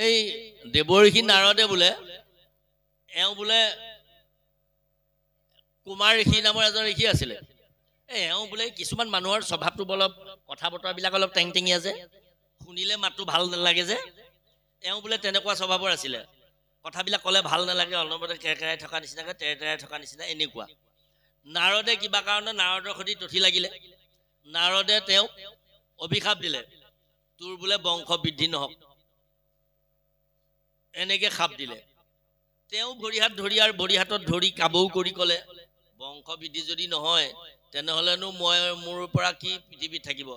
এই দেৱঋষি নাৰদে বোলে এওঁ বোলে কুমাৰ ঋষি নামৰ এজন ঋষি আছিলে এওঁ বোলে কিছুমান মানুহৰ স্বভাৱটো অলপ কথা বতৰাবিলাক অলপ টেংটেঙীয়া যে শুনিলে মাতটো ভাল নালাগে যে এওঁ বোলে তেনেকুৱা স্বভাৱৰ আছিলে কথাবিলাক ক'লে ভাল নালাগে অলপতে কেৰকেৰাই থকা নিচিনাকৈ তেৰতেৰাই থকা নিচিনা এনেকুৱা নাৰদে কিবা কাৰণে নাৰদৰ সৈতে তথি লাগিলে নাৰদে তেওঁক অভিশাপ দিলে তোৰ বোলে বংশ বৃদ্ধি নহওক এনেকে খাপ দিলে তেওঁ ভৰিহাত ধৰি আৰু ভৰিহাতত ধৰি কাবৌ কৰি ক'লে বংশ বৃদ্ধি যদি নহয় তেনেহ'লেনো মই মোৰ পৰা কি পৃথিৱীত থাকিব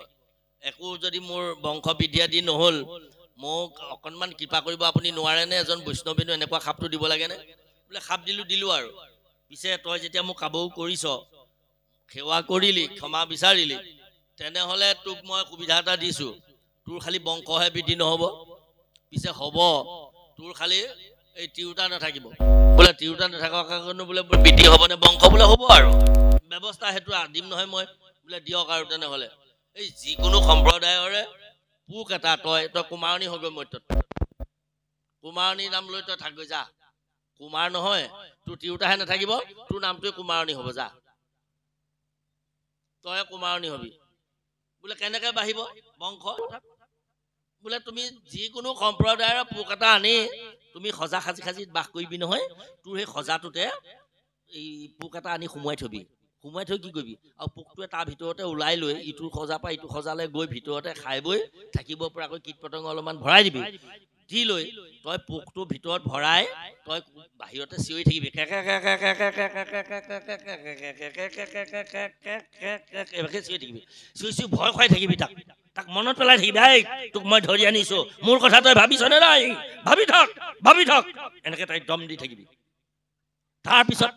একো যদি মোৰ বংশ বৃদ্ধি আদি নহ'ল মোক অকণমান কৃপা কৰিব আপুনি নোৱাৰেনে এজন বৈষ্ণৱেনো এনেকুৱা খাপটো দিব লাগেনে বোলে খাপ দিলোঁ আৰু পিছে তই যেতিয়া মোক কাবৌ কৰিছ সেৱা কৰিলি ক্ষমা বিচাৰিলি তেনেহ'লে তোক মই সুবিধা এটা দিছোঁ তোৰ খালি বংশহে বৃদ্ধি নহ'ব পিছে হ'ব তোৰ খালি এই তিৰোতা নাথাকিব বোলে তিৰোতা নাথাকাৰ কাৰণে বোলে বৃদ্ধি হ'বনে বংশ বোলে হ'ব আৰু ব্যৱস্থা সেইটো দিম নহয় মই বোলে দিয়ক আৰু তেনেহ'লে এই যিকোনো সম্প্ৰদায়ৰে পোক এটা তই কুমাৰণী হৈ গৈ মৰ্ত্যত কুমাৰণী নাম লৈ তই থাকগৈ যা কুমাৰ নহয় তোৰ তিৰোতাহে নাথাকিব তোৰ নামটোৱে কুমাৰণী হ'ব যা তই কুমাৰণী হবি বোলে কেনেকে বাঢ়িব বংশ বোলে তুমি যিকোনো সম্প্ৰদায়ৰ পোক এটা আনি তুমি সজা সাজি বাস কৰিবি নহয় তোৰ সেই সজাটোতে এই পোক এটা আনি সোমোৱাই থবি সোমোৱাই থৈ কি কৰিবি আৰু পোকটোৱে তাৰ ভিতৰতে ওলাই লৈ ইটোৰ সজাৰ পৰা ইটো সজালৈ গৈ ভিতৰতে খাই বৈ থাকিব পৰাকৈ কীট পতংগ অলপমান ভৰাই দিবি দি লৈ তই পোকটোৰ ভিতৰত ভৰাই তই বাহিৰতে চিঞৰি থাকিবি চিঞৰি থাকিবি চিঞৰি ভয় খুৱাই থাকিবি তাক মনত পেলাই থাকিবি এই তোক মই ধৰি আনিছো মোৰ কথা তই ভাবিছনে নাই ভাবি থাক এনেকে তাই দম দি থাকিবি তাৰপিছত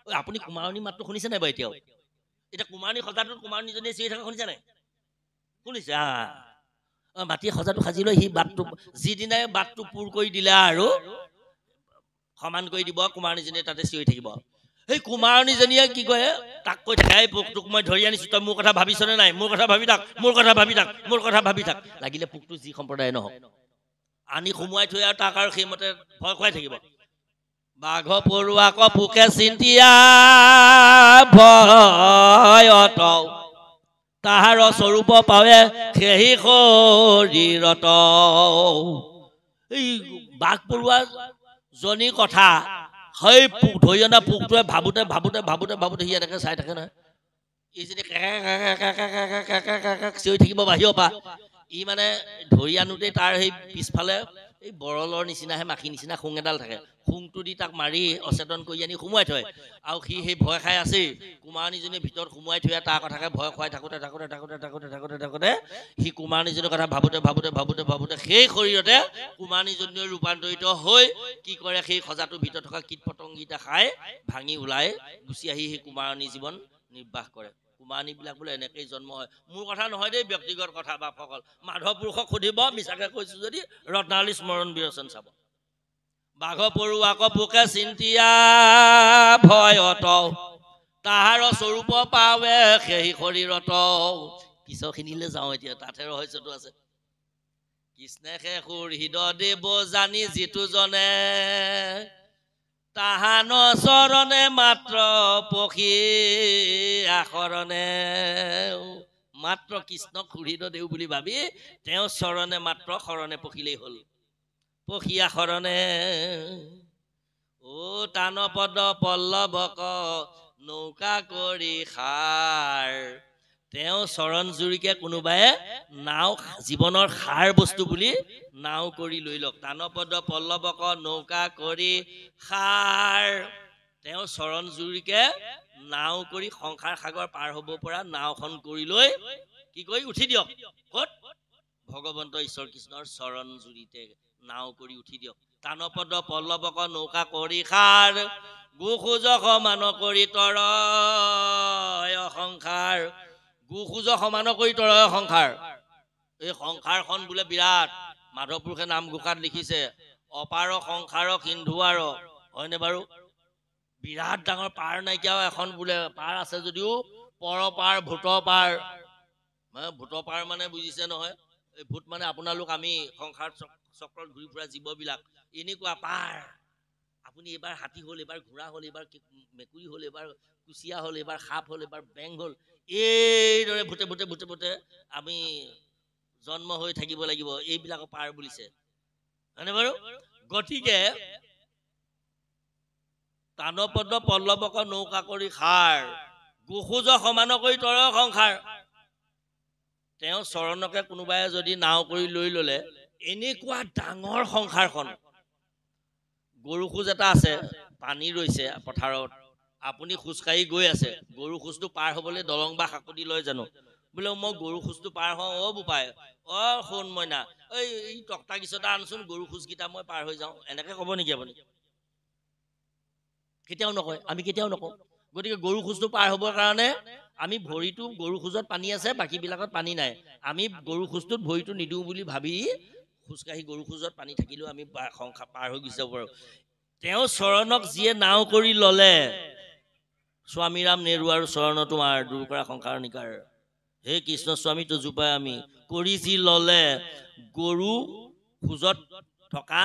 আপুনি কুমাৰণী মাতটো শুনিছে নাই বাৰু এতিয়াও এতিয়া কুমাৰণী সজাটোত কুমাৰণীজনীয়ে চিঞৰি থকা শুনিছে নাই শুনিছে মাটি সজাটো সাজি লৈ সি বাটটো যিদিনাই বাটটো পুৰ কৰি দিলে আৰু সমান কৰি দিব কুমাৰণীজনীয়ে তাতে চিঞৰি থাকিব সেই কুমাৰণীজনীয়ে কি কয় তাক কৈ থাকে এই পোকটোক মই ধৰি আনিছো তই মোৰ কথা ভাবিছনে নাই মোৰ কথা ভাবি থাক লাগিলে পোকটো যি সম্প্ৰদায় নহওক আনি সোমোৱাই থৈ আৰু তাক আৰু সেইমতে ভয় খুৱাই থাকিব বাঘ পৰুৱাক পোকে চিন্তিয়া ভয়ত তাহাৰ স্বৰূপ পাৱে সেহি শৰীৰত এই বাঘ পৰুৱা জনীৰ কথা সেই পোক ধৰি অনা পোকটোৱে ভাবোতে সি এনেকে চাই থাকে নহয় ই যদি চিঞৰি থাকিব বাহিৰৰ পৰা ই মানে ধৰি আনোতে তাৰ সেই পিছফালে এই বৰলৰ নিচিনাহে মাখি নিচিনা শুং এডাল থাকে শুংটো দি তাক মাৰি অচেতন কৰি আনি সোমোৱাই থয় আৰু সি সেই ভয় খাই আছেই কুমাৰণীজনীৰ ভিতৰত সোমোৱাই থৈ তাৰ কথাকে ভয় খুৱাই থাকোতে সি কুমাৰণীজনীৰ কথা ভাবোতে সেই শৰীৰতে কুমাৰণীজনীৰ ৰূপান্তৰিত হৈ কি কৰে সেই সজাটোৰ ভিতৰত থকা কীট পতংগকেইটা খাই ভাঙি ওলাই গুচি আহি সেই কুমাৰণী জীৱন নিৰ্বাহ কৰে কুমাৰণীবিলাক বোলে এনেকেই জন্ম হয় মোৰ কথা নহয় দেই ব্যক্তিগত কথা বাপসকল মাধৱ পুৰুষক সুধিব মিছাকে কৈছো যদি ৰত্নাৱলী স্মৰণ বিৰচন চাব বাঘ পৰুৱাক পোকে চিন্তিয়া ভয়ত তাহাৰ স্বৰূপ পাৱে সেই শৰীৰত পিছৰখিনিলৈ যাওঁ এতিয়া তাতহে ৰহস্যটো আছে কৃষ্ণে শেষুৰ হৃদদেৱ জানি যিটো জনে তাহান চৰণে মাত্ৰ পখী আশৰণে মাত্ৰ কৃষ্ণক সুহৃদ দেও বুলি ভাবি তেওঁ চৰণে মাত্ৰ শৰণে পখিলেই হ'ল পখী আশৰণে টান পদ পল্লৱক নৌকা কৰি সাৰ তেওঁ চৰণ জুৰিকে কোনোবাই নাও জীৱনৰ সাৰ বস্তু বুলি নাও কৰি লৈ লওক টান পদ পল্লৱক নৌকা কৰি সাৰ তেওঁ চৰণ জুৰিকে নাও কৰি সংসাৰ সাগৰ পাৰ হ'ব পৰা নাওখন কৰি লৈ কি কৰি উঠি দিয়ক ক'ত ভগৱন্ত ঈশ্বৰ কৃষ্ণৰ চৰণ জুৰিতে নাও কৰি উঠি দিয়ক টান পদ পল্লৱক নৌকা কৰি সাৰ গোখোজ সমান কৰি তৰয় সংসাৰ গোখোজ সমান কৰি তৰয় সংসাৰ এই সংসাৰখন বোলে বিৰাট মাধৱ পুৰুষে নামঘোষাত লিখিছে অপাৰ সংসাৰ সিন্ধু আৰু হয়নে বাৰু বিৰাট ডাঙৰ পাৰ নাইকিয়া এখন বোলে পাৰ আছে যদিও পৰ পাৰ ভূতৰ পাৰ মানে বুজিছে নহয় এই ভূত মানে আপোনালোক আমি চক্ৰত ঘূৰি ফুৰা জীৱবিলাক এনেকুৱা পাৰ আপুনি এবাৰ হাতী হ'ল এবাৰ ঘোঁৰা হ'ল এবাৰ মেকুৰী হ'ল এবাৰ কুচিয়া হ'ল এবাৰ সাপ হ'ল এবাৰ বেং হ'ল এইদৰে ভূতে ভূতে ভূতে ভূতে আমি জন্ম হৈ থাকিব লাগিব এইবিলাকৰ পাৰ বুলিছে হয়নে বাৰু গতিকে তানপদ পল্লৱক নৌকা কৰি খাৰ গোখোজ সমান কৰি তৰ সংসাৰ তেওঁ চৰণকে কোনোবাই যদি নাও কৰি লৈ ললে এনেকুৱা ডাঙৰ সংসাৰখন গৰু খোজ এটা আছে পানী ৰৈছে পথাৰত আপুনি খোজকাঢ়ি গৈ আছে গৰু খোজটো পাৰ হবলৈ দলং বা সাকতি লয় জানো বোলে মই গৰু খোজটো পাৰ হওঁ অ বোপাই অ সোণ মইনা এই টকটা কিছটা আনচোন গৰু খোজকেইটা মই পাৰ হৈ যাওঁ এনেকে কব নেকি আপুনি কেতিয়াও নকয় আমি কেতিয়াও নকওঁ গতিকে গৰু খোজটো পাৰ হবৰ কাৰণে আমি ভৰিটো গৰু খোজত পানী আছে বাকী বিলাকত পানী নাই আমি গৰু খোজটোত ভৰিটো নিদিওঁ বুলি ভাবি খোজকাঢ়ি গৰু খোজত পানী থাকিলেও আমি সংসাৰ পাৰ হৈ গুচি যাব পাৰো তেওঁ চৰণক যিয়ে নাও কৰি ললে স্বামীৰাম নেৰু আৰু চৰণ তোমাৰ দূৰ কৰা সংসাৰ নিকাৰ হে কৃষ্ণ স্বামী তো জোপাই আমি কৰি যি ললে গৰু খোজত থকা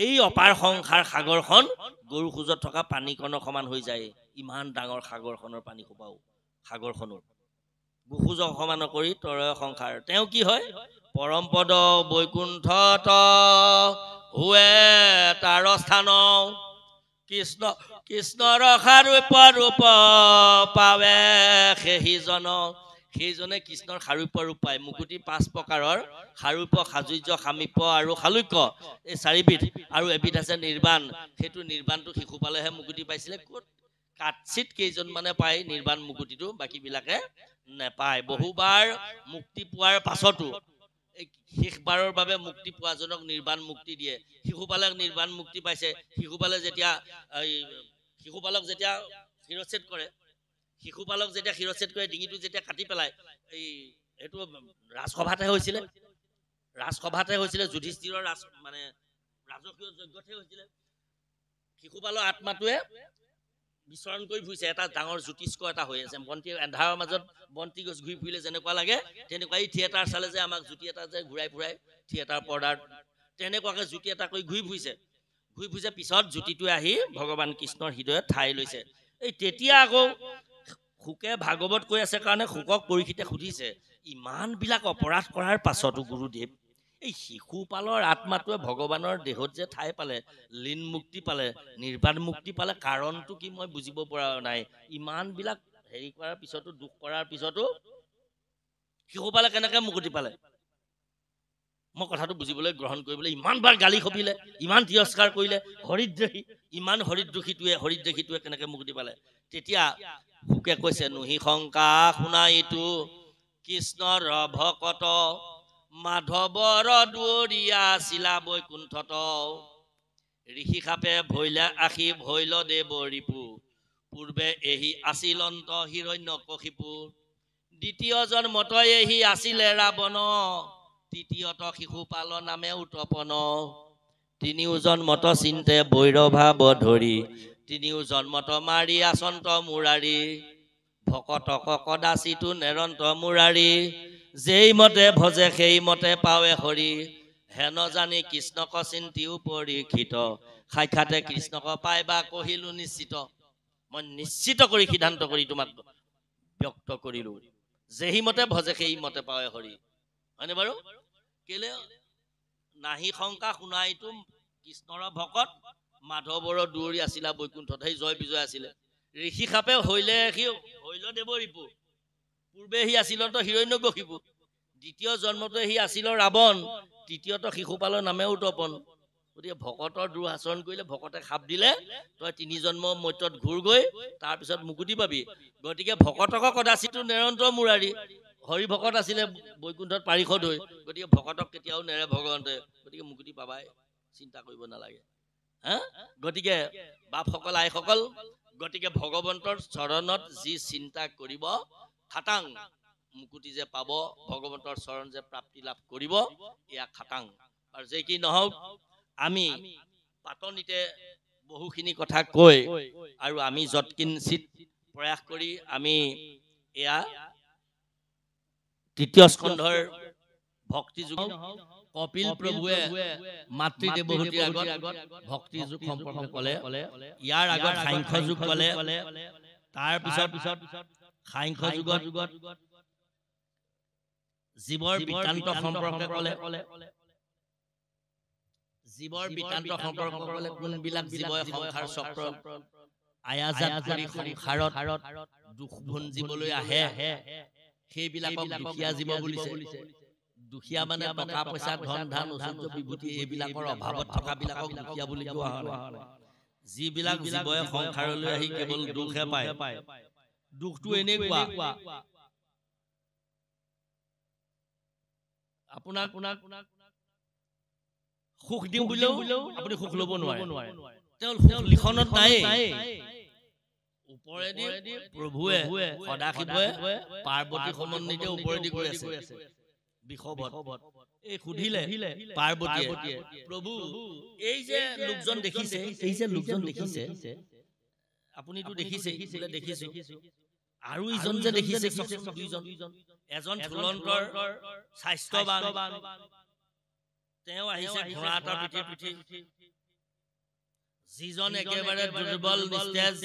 এই অপাৰ সংসাৰ সাগৰখন গৰু খোজত থকা পানীকণৰ সমান হৈ যায় ইমান ডাঙৰ সাগৰখনৰ পানী সোপাও সাগৰখনো গোখোজ সমান কৰি তৰ সংসাৰ তেওঁ কি হয় পৰমপদ বৈকুণ্ঠত হুৱে তাৰ স্থান কৃষ্ণ কৃষ্ণৰ সাৰূপ ৰূপ পাৱে সেইজনে কৃষ্ণৰ সাৰূপ ৰূপ পায় মুকুটি 5 প্ৰকাৰৰ সাৰূপ সাজুৰ্য সামীপ্য আৰু শালুক্য এই 4বিধ আৰু এবিধ আছে নিৰ্বাণ সেইটো নিৰ্বাণটো শিশুপালেহে মুকুটি পাইছিলে ক'ত কাটচিত কেইজন মানে পায় নিৰ্বাণ মুকুটিটো বাকী বিলাকে নেপায় বহুবাৰ মুক্তি পোৱাৰ পাছতো শেষবাৰৰ বাবে মুক্তি পোৱাজনক নিৰ্বাণ মুক্তি দিয়ে শিশুপালক নিৰ্বাণ মুক্তি পাইছে শিশুপালে যেতিয়া শিশুপালক যেতিয়া শিৰচ্ছেদ কৰে ডিঙিটো যেতিয়া কাটি পেলায় এই এইটো ৰাজসভাতে হৈছিলে যুধিষ্ঠিৰৰ মানে ৰাজকীয় যজ্ঞতে হৈছিলে শিশুপালৰ আত্মাটোৱে বিচৰণ কৰি ফুৰিছে এটা ডাঙৰ জ্যোতিষ্ক এটা হৈ আছে বন্তি এন্ধাৰৰ মাজত বন্তি গছ ঘূৰি ফুৰিলে যেনেকুৱা লাগে তেনেকুৱা এই থিয়েটাৰ চালে যে আমাক জ্যোতি এটা যে ঘূৰাই ফুৰাই থিয়েটাৰ পৰ্দাৰ তেনেকুৱাকে জ্যোতি এটা কৰি ঘূৰি ফুৰিছে পিছত জ্যোতিটোৱে আহি ভগৱান কৃষ্ণৰ হৃদয়ত ঠাই লৈছে এই তেতিয়া আকৌ শুকে ভাগৱত কৈ আছে কাৰণে শুকক পৰীক্ষিতে সুধিছে ইমান বিলাক অপৰাধ কৰাৰ পাছতো গুৰুদেৱ এই শিশুপালৰ আত্মাটোৱে ভগৱানৰ দেহত যে ঠাই পালে লীন মুক্তি পালে নিৰ্বাণ মুক্তি পালে কাৰণটো কি মই বুজিব পৰা নাই ইমান বিলাক হেৰি কৰাৰ পিছতো দুখ কৰাৰ পিছতো শিশুপালে কেনেকে মুক্তি পালে মই কথাটো বুজিবলৈ গ্ৰহণ কৰিবলৈ ইমান বাৰ গালি খপিলে ইমান তিৰস্কাৰ কৰিলে হৰিদ্ৰোহীটোৱে কেনেকে মুক্তি পালে তেতিয়া শুকে কৈছে নুহি শংকা শুনা এইটো কৃষ্ণৰ ভকত মাধৱৰ দুৱৰীয়া শিলা বৈকুণ্ঠত ঋষি সাপে ভৈলা আশী ভৈল দেৱ ৰিপু পূৰ্বে এহি আছিলন্ত হিৰণ্যকশিপু দ্বিতীয় জন্মত এহি আছিলে ৰাৱণ তৃতীয়ত শিশুপাল নামে উৎপন্ন তিনিও জন্মত চিন্তে বৈৰভাৱ ধৰি তিনিও জন্মত মাৰি আচন্ত মুৰাৰী ভকতক কদাচিতো নেৰন্ত মুৰাৰী যেই মতে ভজে সেই মতে পাৱে হৰি হেন জানি কৃষ্ণক চিন্তিও পৰীক্ষিত সাক্ষাতে কৃষ্ণক পাই বা কহিলো নিশ্চিত মই নিশ্চিত কৰি সিদ্ধান্ত কৰি তোমাক ব্যক্ত কৰিলো যেই মতে ভজে সেই মতে পাৱে হৰি হয়নে বাৰু কেলে নাহি শংকা শুনাইতো কৃষ্ণৰ ভকত মাধৱৰ দুৱৰী আছিলা বৈকুণ্ঠত সেই জয় বিজয় আছিলে ঋষি সাপে হৈল দেৱ ৰিপু পূৰ্বে সি আছিলন্ত হিৰণ্যকশিপু দ্বিতীয় জন্মতে সি আছিল ৰাৱণ তৃতীয়ত শিশুপালৰ নামে উৎপন্ন গতিকে ভকতৰ দুৰাচৰণ কৰিলে ভকতে সাপ দিলে তই 3 জন্ম মৰ্ত্যত ঘূৰ গৈ তাৰপিছত মুকুতি পাবি গতিকে ভকতক কদাচিতো নেৰন্ত মুৰাৰী হৰি ভকত আছিলে বৈকুণ্ঠত পাৰিষদ হৈ গতিকে ভকতক কেতিয়াও নেৰে ভগৱন্তে গতিকে মুকুতি পাবাই চিন্তা কৰিব নালাগে গতিকে বাপসকল আইসকল গতিকে ভগৱন্তৰ চৰণত যি চিন্তা কৰিব খাটাং মুকুতি যে পাব ভগৱন্তৰ চৰণ যে প্ৰাপ্তি লাভ কৰিব এয়া খাটাং আৰু যে কি নহওক আমি পাতনিতে বহুখিনি কথা কৈ আৰু আমি যৎকিঞ্চিত প্ৰয়াস কৰি আমি এয়া তৃতীয় স্কন্ধৰ ভক্তি যোগ কপিল প্ৰভুৱে মাতৃদেৱহূতিৰ আগত ভক্তি যোগ সম্পৰ্কে ক'লে ইয়াৰ আগত সাংখ্য যোগ ক'লে তাৰ পিছত সাংখ্য যুগত জীৱৰ বৃত্তান্ত সম্পৰ্কে ক'লে জীৱৰ বৃত্তান্ত সম্পৰ্কে ক'লে কোনবিলাক জীৱই সংসাৰ চক্ৰ আয়াজাত কৰি সংসাৰত দুখ ভুঞ্জিবলৈ আহে সেইবিলাকক দুখীয়া জীৱ বুলিছে দুখীয়া মানে টকা পইচা ধন ধান ঐশ্বৰ্য বিভূতি এইবিলাকৰ অভাৱত থকা বিলাকক দুখীয়া বুলি কোৱা হয় যিবিলাক জীৱই সংসাৰলৈ আহি কেৱল দুখহে পায় দুখটো এনেকুৱা আপোনাক সুখ দিওঁ বুলিও আপুনি সুখ ল'ব নোৱাৰে তেওঁ লিখনত নাই ওপৰেদি প্ৰভুৱে সদাশিৱে পাৰ্বতী সমন্বিতে ওপৰেদি গৈ আছে বিষবত এই সুধিলে পাৰ্বতীয়ে প্ৰভু এই যে লোকজন দেখিছে আপুনিতো দেখিছে দেখিছো আৰু ইজন যে দেখিছে দুইজন এজন ঝুলন্তৰ স্বাস্থ্যৱান তেওঁ আহিছে ঘোঁৰা এটাৰ পিঠি যিজন একেবাৰে দুৰ্বল নিস্তেজ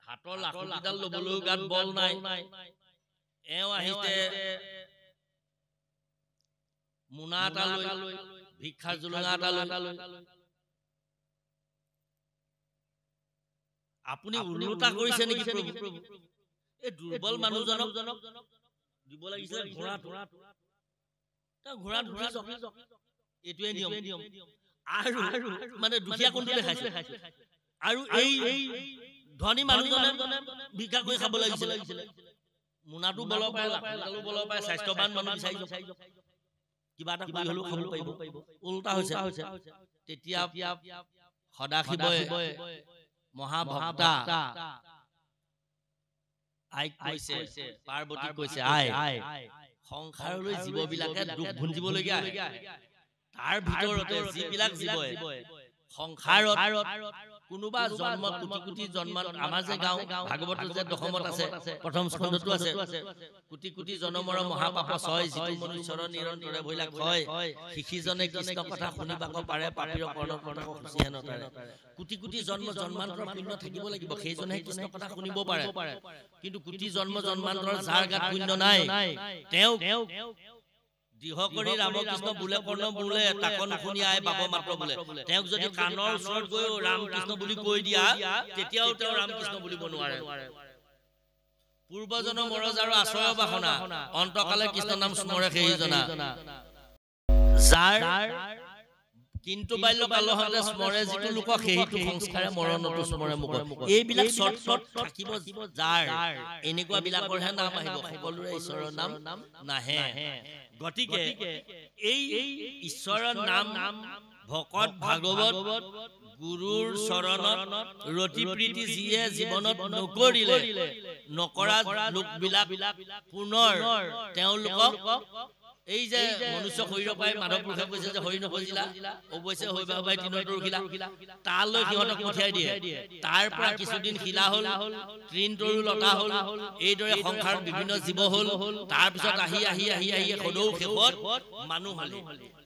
হাতৰ লাঠুডাল ল'বলৈও গাত বল নাই এওঁ আহিছে মোনা এটা লৈ ভিক্ষাৰ জোলঙা এটা লৈ আপুনি উলোটা কৰিছে নেকি প্ৰভু এই দুৰ্বল মানুহজনক দিব লাগিছিলে ঘোঁৰা এইটোৱে নিয়ম আৰু মানে দুখীয়া কোনটো দেখাইছে আৰু এই ধনী মানুহজনে ভিক্ষা কৰি খাব লাগিছিলে মোনাটো বল পায় লাঠুডালো বল পায় স্বাস্থ্যৱান মানুহ বিচাৰি কিবা এটা কৰি হ'লেও খাব পাৰিব উল্টা হৈছে তেতিয়া সদাশিৱই মহাভক্তা আইক কৈছে পাৰ্বতীক কৈছে আই সংসাৰলৈ জীৱবিলাকে দুখ ভুঞ্জিবলগীয়া তাৰ ভিতৰতে যিবিলাক জীৱই সংসাৰত কোনোবা জন্ম কোটি কোটি জন্ম আমাৰ যে গাঁও ভাগৱতৰ যে দশমত আছে প্ৰথম স্কন্ধতো আছে কোটি কোটি জনমৰ মহাপাপ ছয় যিটো মনুষ্যৰ নিৰন্তৰে ভৈলাক হয় শিখিজনে কৃষ্ণ কথা শুনিবাক পাৰে পাপীৰ কৰ্ণ কথা খুচিহে নতাৰে কোটি কোটি জন্ম জন্মান্তৰ পুণ্য থাকিব লাগিব সেইজনেহে কৃষ্ণ কথা শুনিব পাৰে কিন্তু কোটি জন্ম জন্মান্তৰ যাৰ গাত পুণ্য নাই তেওঁ দিহ কৰি ৰামকৃষ্ণ বোলে কৰ্ণ বোলে তাক নুশুনি আই পাব মাত্ৰ বোলে তেওঁক যদি কাণৰ ওচৰত গৈ ৰামকৃষ্ণ বুলি কৈ দিয়া তেতিয়াও তেওঁ ৰামকৃষ্ণ বুলিব নোৱাৰে পূৰ্বজনৰ মৰজ আৰু আশ্ৰয় বাসনা অন্তকালে কৃষ্ণ নাম স্মৰে সেইজনা যাৰ কিন্তু বাল্যকালতে স্মৰে যিটো লোকক সেইটো সংস্কাৰে মৰণতো স্মৰে মুখ এইবিলাক চট থাকিব যাৰ এনেকুৱা বিলাকৰহে নাম আহিব সকলোৰে ঈশ্বৰৰ নাম নাহে গতিকে এই ঈশ্বৰৰ নাম ভকত ভাগৱত গুৰুৰ চৰণত ৰতি প্ৰীতি যিয়ে জীৱনত নকৰিলে নকৰা লোকবিলাক পুনৰ তেওঁলোকক এই যে মনুষ্য শৰীৰ পাই মাধৱ পুৰুষে কৈছে যে হৰি নভজিলা অৱশ্যে হৈবা হবাই তিনত ৰখিলা তালৈ সিহঁতক পঠিয়াই দিয়ে তাৰ পৰা কিছুদিন শিলা হ'ল তৃণ তৰু লতা হ'ল এইদৰে সংসাৰ বিভিন্ন জীৱ হ'ল তাৰপিছত আহি সদৌ শেষত মানুহ হ'ল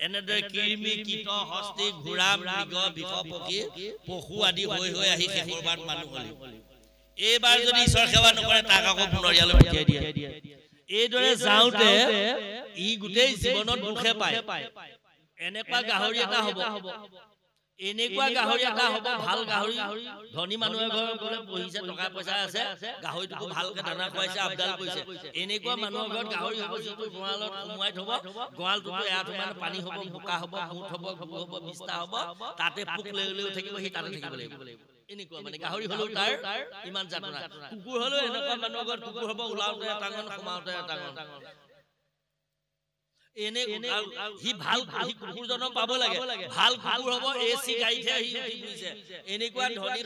এনেদৰে কৃমি কীট হস্তি ঘোঁৰা মৃগ বিষ পক্ষী পশু আদি হৈ আহি শেষৰ বাৰত মানুহ হ'ল এইবাৰ যদি ঈশ্বৰ সেৱা নকৰে তাক আকৌ পুনৰ ইয়ালৈ পঠিয়াই দিয়ে এইদৰে যাওঁতে ই গোটেই জীৱনত দুখে পায় এনেকুৱা গাহৰি এটা হ'ব ভাল গাহৰি ধনী মানুহে ঘৰ গ'লে বহিছে টকা পইচা আছে গাহৰিটোকো ভালকে দানা খুৱাইছে আপডাল কৰিছে এনেকুৱা মানুহৰ ঘৰত গাহৰি হ'ব যিটো গঁৰালত সোমোৱাই থ'ব গঁৰালটোতো এৰাটো মানে পানী হ'ব বোকা হ'ব মুঠ হ'ব গু হ'ব বিস্তা হ'ব তাতে পোক লেও থাকিব সি তাতে থাকিব লাগিব এনেকুৱা মানে গাহৰি হ'লেও তাৰ ইমান যাতনা কুকুৰ হ'লেও এনেকুৱা মানুহৰ ঘৰত কুকুৰ হ'ব ওলাওঁতে এটা গণ সোমাওঁতে এটা গণ এনে হি ভাল কুকুৰজনক পাব লাগে ভাল কুকুৰ হ'ব এচি গাড়ীতে আহি বুজিছে এনেকুৱা ধনী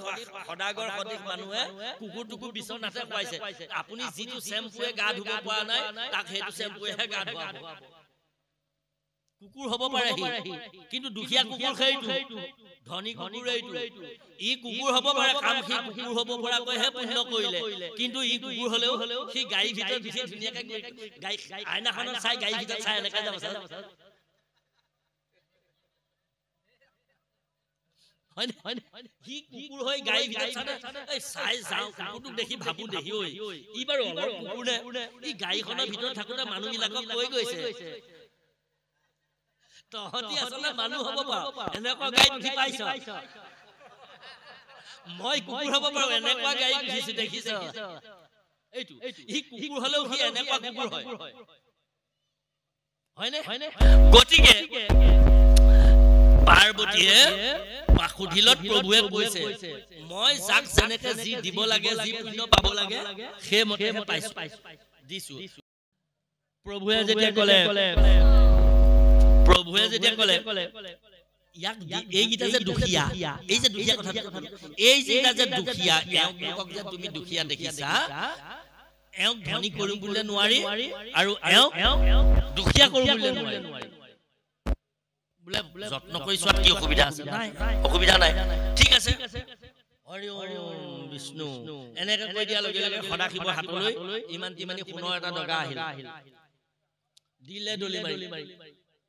সদাগৰ সদৃশ মানুহে কুকুৰটোকো বিচনাতে খুৱাইছে আপুনি যিটো চেম্পুৱে গা ধুব পৰা নাই তাক সেইটো চেম্পুৱেহে গা ধুৱাব কুকুৰ হ'ব পাৰে কিন্তু দুখীয়া কুকুৰ সেইটো ধনী কুকুৰ এইটো ই কুকুৰ হ'ব পাৰে কাম সি কুকুৰ হ'ব পৰাকৈহে পুণ্য কৰিলে কিন্তু ই কুকুৰ হ'লেও সি গাড়ী ভিতৰত বিশেষ ধুনীয়াকৈ গাড়ী আইনাখনত চাই গাড়ী ভিতৰত চাই এনেকৈ যাব সি কুকুৰ হৈ গাই ভিতৰত চাই যাওঁ কুকুৰটোক দেখি ভাবো দেখি ঐ ই বাৰু অলপ কুকুৰ নে ই গাড়ীখনৰ ভিতৰত থাকোতে মানুহবিলাকক কৈ গৈছে তহঁতি আচলতে মানুহ হ'ব পাৰ এনেকুৱা গাড়ীত উঠি পাইছ মই কুকুৰ হ'ব পাৰো এনেকুৱা গাড়ীত উঠিছো দেখিছ এইটো ই কুকুৰ হলেও সি এনেকুৱা কুকুৰ হয় হয়নে গতিকে পাৰ্বতীয়ে পাখুধিলত প্ৰভুৱে কৈছে মই যাক যেনেকে যি দিব লাগে যি পুণ্য পাব লাগে সেই মতেহে পাইছো দিছো প্ৰভুৱে যেতিয়া ক'লে ইয়াক এইকেইটা যে দুখীয়া এই যে দুখীয়া কথা এইকেইটা যে দুখীয়া এওঁক যে তুমি দুখীয়া দেখিছা এওঁক ধনী কৰিম বুলিলে নোৱাৰি আৰু এওঁক দুখীয়া কৰিম বুলিলে নোৱাৰি বোলে যত্ন কৰি চোৱাত কি অসুবিধা আছে নাই অসুবিধা নাই ঠিক আছে হৰি ওম বিষ্ণু এনেকে কৈ দিয়া লগে লগে সদাশিৱৰ হাতলৈ ইমান তিমানি সোণৰ এটা ডগা আহিল দিলে দলি মাৰি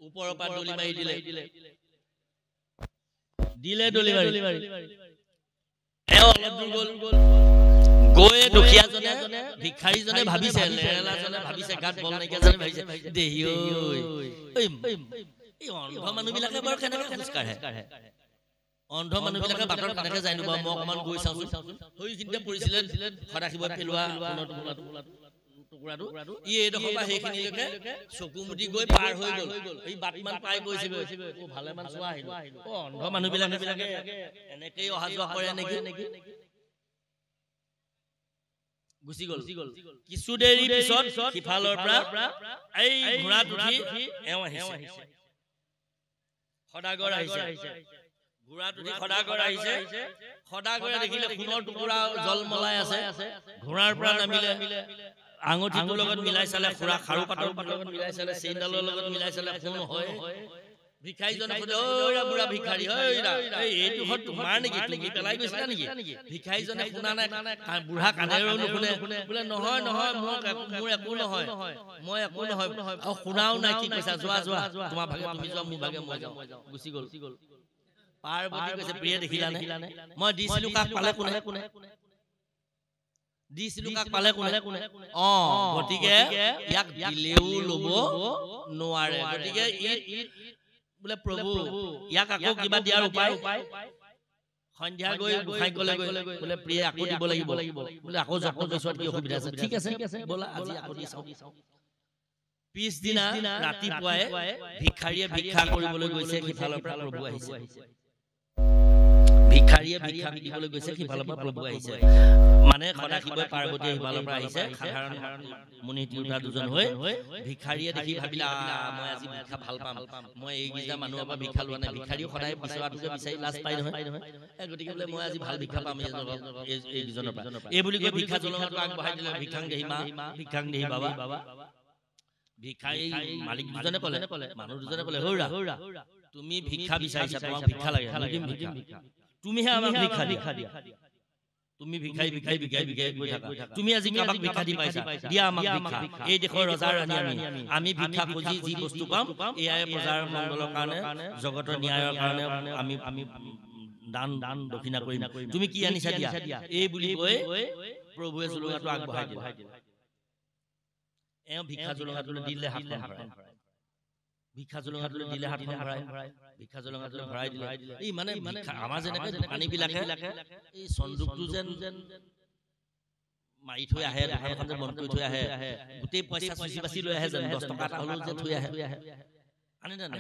ওপৰৰ পৰা দলি মাৰি দিলে এওঁ অলপ দূৰ গ'ল গৈ দুখীয়াজনে ভিক্ষাৰীজনে ভাবিছে লেৰেলাজনে ভাবিছে গাত বল নাইকিয়াজনে ভাবিছে দেহি ঐ এই অন্ধ মানুহবিলাকে বাৰু কেনেকে খোজ কাঢ়ে অন্ধ মানুহবিলাকে বাটত কেনেকে যায় নো মই অকমান গৈ চাওঁচোন সেইখিনিতে পৰিছিলে সদাশিৱ পেলোৱা টুকুৰাটো ই এইডোখৰ পৰা সেইখিনিলৈকে চকু মুদি গৈ পাৰ হৈ গ'ল এই বাটমান পাই গৈছে ভালেমান চোৱা আহিল অন্ধ মানুহবিলাকে এনেকেই অহা যোৱা কৰে নেকি গুচি গ'ল কিছু দেৰি পিছত সিফালৰ পৰা এই ঘোঁৰাত উঠি এওঁ আহিছে সদাগৰ আহিছে ঘোঁৰাত উঠি সদাগৰ আহিছে সদাগৰে দেখিলে সোণৰ টুকুৰা জলমলাই আছে ঘোঁৰাৰ পৰা নামিলে আঙুঠিটোৰ লগত মিলাই চালে খুৰা খাৰু পাতৰ লগত মিলাই চালে চেইনডালৰ লগত মিলাই চালে সোণ হয় ভিক্ষাৰীজনে সুধে ঐৰা বুঢ়া ভিক্ষাৰী এইটো ঘৰ তোমাৰ নেকি তুমি পেলাই গৈছিলা নেকি ভিক্ষাৰীজনে শুনা নাই বুঢ়া কাণেৰেও নুশুনে বোলে নহয় মোৰ একো নহয় মই একো নহয় আৰু শুনাও নাই কি কৈছা যোৱা তোমাৰ ভাগে তুমি যোৱা মোৰ ভাগে মই যাওঁ গুচি গ'ল পাৰ্বতী কৈছে প্ৰিয়ে দেখিলানে মই দিছিলো কাক পালে কোনে দিছিলো কাক পালে কোনে গতিকে ইয়াক দিলেও ল'ব নোৱাৰে গতিকে বোলে প্ৰভু ইয়াক আকৌ কিবা দিয়াৰ উপায় সন্ধ্যা গৈ গোসাঁই গ'লে বোলে প্ৰিয়ে আকৌ দিব লাগিব বোলে আকৌ যত্ন কৰিছোৱাত কি অসুবিধা আছে ঠিক আছে ব'লা আজি আকৌ দি চাওঁ পিছদিনা ৰাতিপুৱাই ভিক্ষাৰীয়ে ভিক্ষা কৰিবলৈ গৈছে সিফালৰ পৰা প্ৰভু আহিছে ভিক্ষাৰীয়ে ভিক্ষা দিবলৈ গৈছে সিফালৰ পৰা প্ৰভু আহিছে মানে সদাশিৱই পাৰ্বতীয়ে সিফালৰ পৰা আহিছে সাধাৰণ মুনি তিৰোতা দুজন হৈ ভিক্ষাৰীয়ে দেখি ভাবিলা মই আজি ভিক্ষা ভাল পাম মই এইকেইটা মানুহৰ পৰা ভিক্ষা লোৱা নাই ভিক্ষাৰীও সদায় বিচৰাটোকে বিচাৰি লাজ পাই নহয় গতিকে বোলে মই আজি ভাল ভিক্ষা পাম এইকেইজনৰ পৰা এই বুলি কৈ ভিক্ষা জলঙাটো আগবঢ়াই দিলে ভিক্ষাং দেহি বাবা ভিক্ষাৰী মালিক দুজনে ক'লে মানুহ দুজনে ক'লে হৌৰা তুমি ভিক্ষা বিচাৰিছা তোমাক ভিক্ষা লাগে তুমিহে আমাক ভিক্ষা দিয়া তুমি ভিক্ষাৰী গৈ থাকা তুমি আজি কাবাক ভিক্ষা দি পাইছা দিয়া আমাক ভিক্ষা এই দেশৰ ৰজাৰ ৰাণী আমি ভিক্ষা খুজি যি বস্তু পাম এয়াই প্ৰজাৰ মংগলৰ কাৰণে জগতৰ ন্যায়ৰ কাৰণে আমি দান দক্ষিণা কৰিম তুমি কি আনিছা দিয়া এই বুলি কৈ প্ৰভুৱে জোলঙাটো আগবঢ়াই দিলে এওঁ ভিক্ষা জোলঙাটোলৈ দিলে হাতখন ভৰাই ভিক্ষা জোলঙাটোলৈ দিলে হাতখন ভিক্ষা জোলঙাটোলৈ ভৰাই দিলে এই মানে আমাৰ যেনেকৈ দোকানীবিলাকে এই চন্দুকটো যেন মাৰি থৈ আহে দোকানখন যে বন্ধ কৰি থৈ আহে গোটেই পইচা চুচি বাচি লৈ আহে যেন 10 টকা এটা হ'লেও যে থৈ আহে আনে জানে